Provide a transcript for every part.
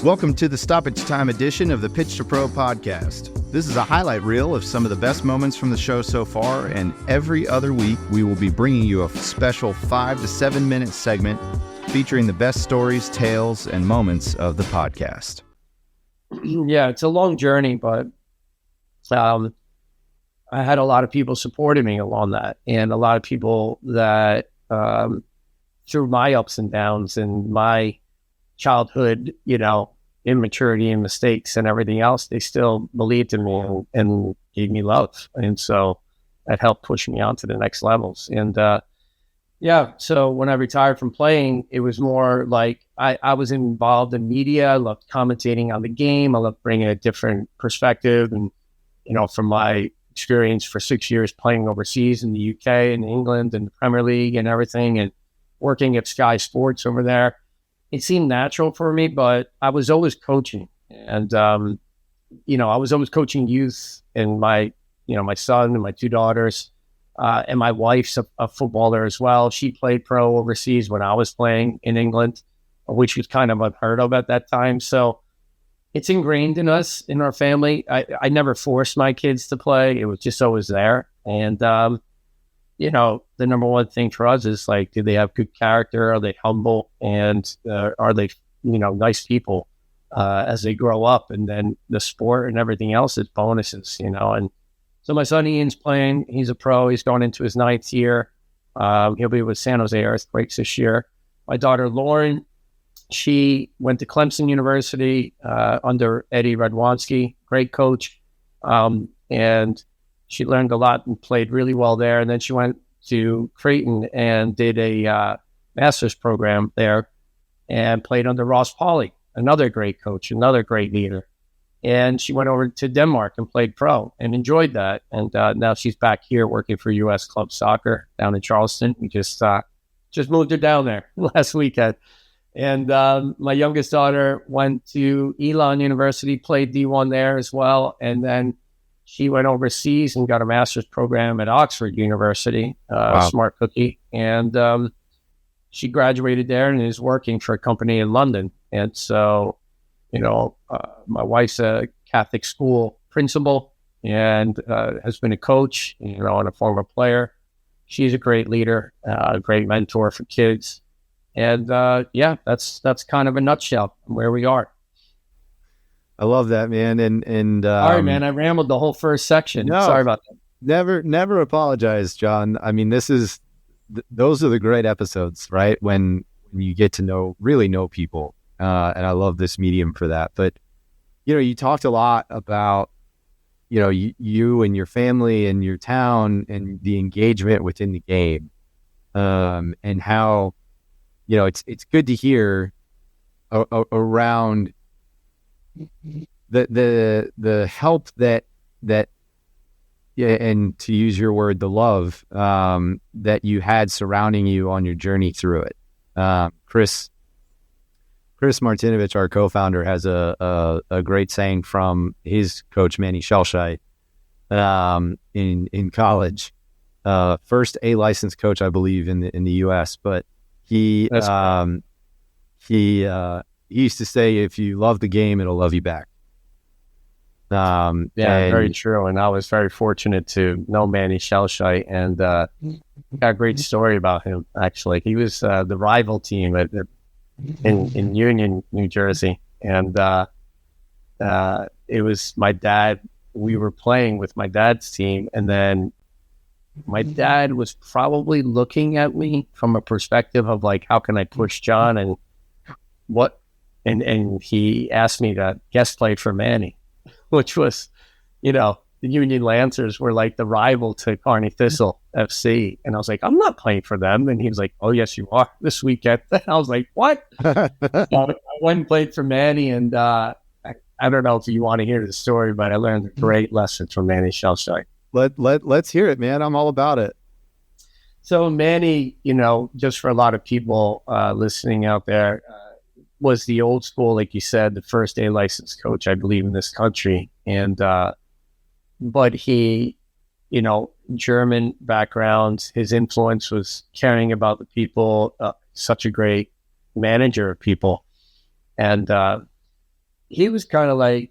Welcome to the Stoppage Time edition of the Pitch to Pro podcast. This is a highlight reel of some of the best moments from the show so far, and every other week we will be bringing you a special 5 to 7 minute segment featuring the best stories, tales, and moments of the podcast. Yeah, it's a long journey, but I had a lot of people supporting me along that, and a lot of people that through my ups and downs and my childhood, immaturity and mistakes and everything else, they still believed in me and gave me love. And so that helped push me on to the next levels. And so when I retired from playing, it was more like I was involved in media. I loved commentating on the game. I loved bringing a different perspective. And, from my experience for 6 years playing overseas in the UK and England and the Premier League and everything, and working at Sky Sports over there, it seemed natural for me, but I was always coaching. And, I was always coaching youth, and my son and my 2 daughters, and my wife's a footballer as well. She played pro overseas when I was playing in England, which was kind of unheard of at that time. So it's ingrained in us, in our family. I never forced my kids to play. It was just always there. And, the number one thing for us is like, do they have good character? Are they humble? And are they, nice people as they grow up? And then the sport and everything else is bonuses, And so my son Ian's playing. He's a pro. He's going into his 9th year. He'll be with San Jose Earthquakes this year. My daughter Lauren, she went to Clemson University under Eddie Radwanski, great coach. And she learned a lot and played really well there. And then she went to Creighton and did a master's program there and played under Ross Pauly, another great coach, another great leader. And she went over to Denmark and played pro and enjoyed that. And now she's back here working for U.S. Club Soccer down in Charleston. We just moved her down there last weekend. And my youngest daughter went to Elon University, played D1 there as well. And then she went overseas and got a master's program at Oxford University, Wow. Smart cookie. And she graduated there and is working for a company in London. And so, my wife's a Catholic school principal and has been a coach, and a former player. She's a great leader, a great mentor for kids. And that's kind of a nutshell where we are. I love that, man. And Sorry, man, I rambled the whole first section. No, sorry about that. Never apologize, John. I mean, those are the great episodes, right? When you get to really know people. And I love this medium for that. But, you talked a lot about, you and your family and your town and the engagement within the game. And how, it's good to hear around the help that and to use your word, the love that you had surrounding you on your journey through it. Chris Martinovich, our co-founder, has a great saying from his coach Manny Schellscheidt in college. First A licensed coach, I believe, in the U.S. But he used to say, if you love the game, it'll love you back. Very true. And I was very fortunate to know Manny Schellscheidt, and got a great story about him, actually. He was the rival team in Union, New Jersey. And it was my dad. We were playing with my dad's team, and then my dad was probably looking at me from a perspective of like, how can I push John, and what? And he asked me to guest play for Manny, which was, the Union Lancers were like the rival to Kearney Thistle FC. And I was like, I'm not playing for them. And he was like, oh, yes, you are this weekend. I was like, what? I went and played for Manny. And I don't know if you want to hear the story, but I learned a great lesson from Manny Schellscheidt. Let's hear it, man. I'm all about it. So Manny, just for a lot of people listening out there, was the old school, like you said, the first A licensed coach, I believe, in this country. And, but he, German background, his influence was caring about the people, such a great manager of people. And he was kind of like,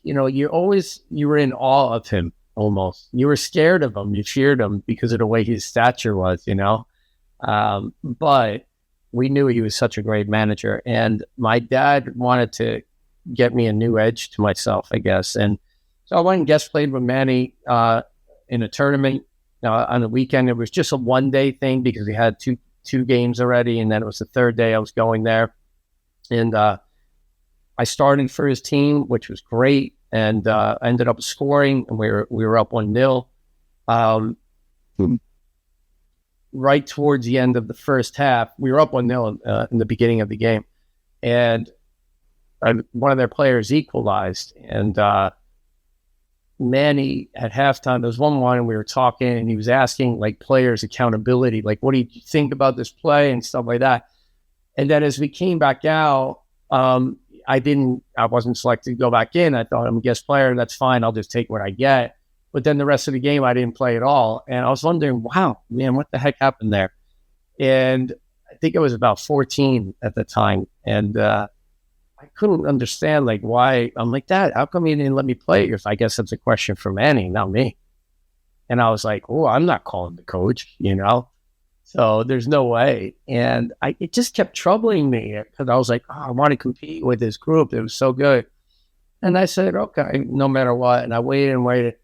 you were in awe of him almost. You were scared of him. You feared him because of the way his stature was, But we knew he was such a great manager. And my dad wanted to get me a new edge to myself, I guess. And so I went and guest played with Manny in a tournament on the weekend. It was just a one-day thing because we had two games already. And then it was the third day I was going there. And I started for his team, which was great. And I ended up scoring, and we were up 1-0. Right towards the end of the first half, we were up 1-0 in the beginning of the game, and one of their players equalized. And Manny at halftime, there was 1-1, and we were talking, and he was asking like players accountability, like, what do you think about this play and stuff like that. And then as we came back out, I wasn't selected to go back in. I thought, I'm a guest player. That's fine. I'll just take what I get. But then the rest of the game, I didn't play at all. And I was wondering, wow, man, what the heck happened there? And I think I was about 14 at the time. And I couldn't understand like why. I'm like, Dad, how come you didn't let me play? I guess that's a question for Manny, not me. And I was like, oh, I'm not calling the coach, So there's no way. And it just kept troubling me because I was like, I want to compete with this group. It was so good. And I said, okay, no matter what. And I waited and waited.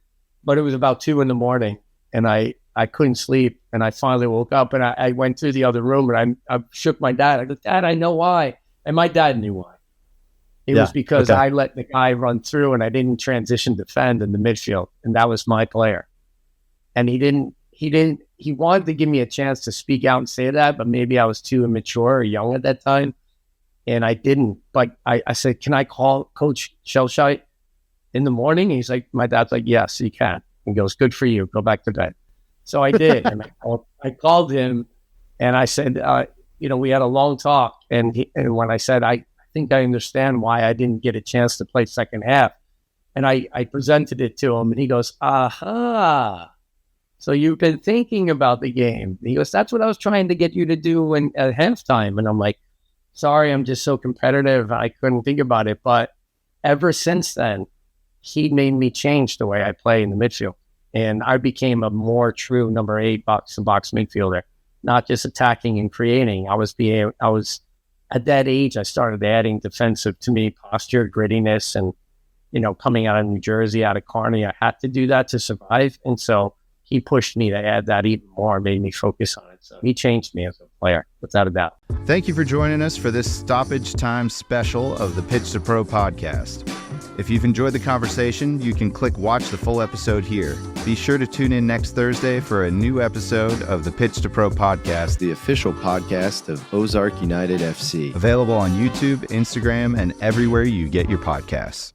But it was about 2 a.m. and I couldn't sleep. And I finally woke up and I went through the other room and I shook my dad. I go, Dad, I know why. And my dad knew why. It was because I let the guy run through and I didn't transition defend in the midfield. And that was my player. And he wanted to give me a chance to speak out and say that, but maybe I was too immature or young at that time. And I didn't. But I said, can I call Coach Schellscheidt in the morning? And he's like, my dad's like, yes, you can. He goes, good for you. Go back to bed. So I did. And I called him and I said, we had a long talk. And when I said, I think I understand why I didn't get a chance to play second half. And I presented it to him and he goes, aha. So you've been thinking about the game. He goes, that's what I was trying to get you to do at halftime. And I'm like, sorry, I'm just so competitive. I couldn't think about it. But ever since then, he made me change the way I play in the midfield. And I became a more true number 8 box-to-box midfielder, not just attacking and creating. I was at that age, I started adding defensive to me, posture, grittiness, and, coming out of New Jersey, out of Kearney, I had to do that to survive. And so he pushed me to add that even more, made me focus on it. So he changed me as a player, without a doubt. Thank you for joining us for this Stoppage Time special of the Pitch to Pro podcast. If you've enjoyed the conversation, you can click watch the full episode here. Be sure to tune in next Thursday for a new episode of the Pitch to Pro podcast, the official podcast of Ozark United FC. Available on YouTube, Instagram, and everywhere you get your podcasts.